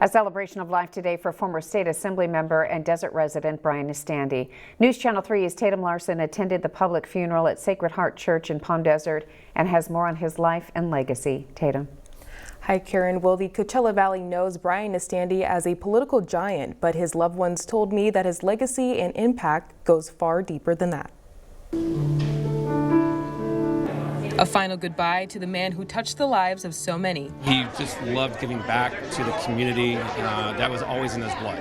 A celebration of life today for former state assembly member and desert resident Brian Nestande. News Channel 3's Tatum Larson attended the public funeral at Sacred Heart Church in Palm Desert and has more on his life and legacy. Tatum. Hi, Karen. Well, the Coachella Valley knows Brian Nestande as a political giant, but his loved ones told me that his legacy and impact goes far deeper than that. A final goodbye to the man who touched the lives of so many. He just loved giving back to the community. That was always in his blood,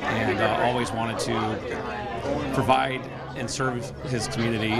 and always wanted to provide and serve his community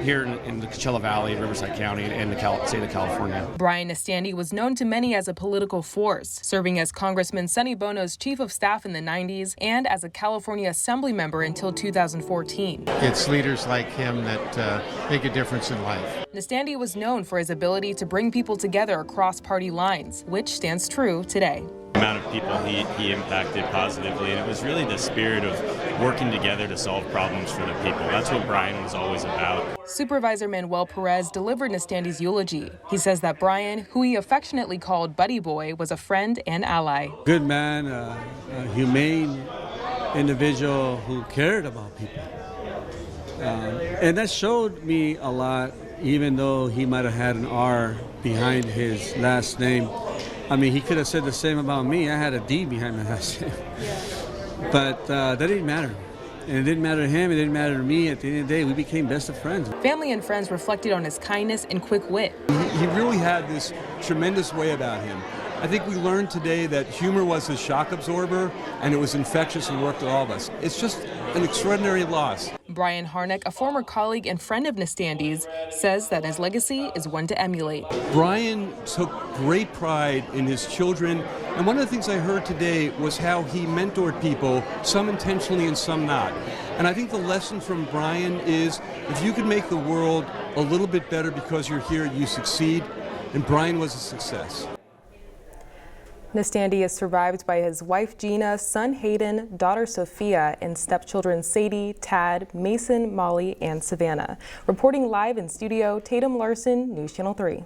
here in the Coachella Valley, Riverside County, and the state of California. Brian Nestande was known to many as a political force, serving as Congressman Sonny Bono's chief of staff in the 90s and as a California Assembly member until 2014. It's leaders like him that make a difference in life. Nestande was known for his ability to bring people together across party lines, which stands true today. The amount of people he impacted positively, and it was really the spirit of working together to solve problems for the people. That's what Brian was always about. Supervisor Manuel Perez delivered Nestande's eulogy. He says that Brian, who he affectionately called Buddy Boy, was a friend and ally. Good man, a humane individual who cared about people. And that showed me a lot, even though he might have had an R behind his last name. I mean, he could have said the same about me. I had a D behind my last name. But that didn't matter. And it didn't matter to him, it didn't matter to me. At the end of the day, we became best of friends. Family and friends reflected on his kindness and quick wit. He really had this tremendous way about him. I think we learned today that humor was his shock absorber, and it was infectious and worked with all of us. It's just an extraordinary loss. Brian Harnack, a former colleague and friend of Nestande's, says that his legacy is one to emulate. Brian took great pride in his children, and one of the things I heard today was how he mentored people, some intentionally and some not. And I think the lesson from Brian is if you can make the world a little bit better because you're here, you succeed, and Brian was a success. Nestande is survived by his wife Gina, son Hayden, daughter Sophia, and stepchildren Sadie, Tad, Mason, Molly, and Savannah. Reporting live in studio, Tatum Larson, News Channel 3.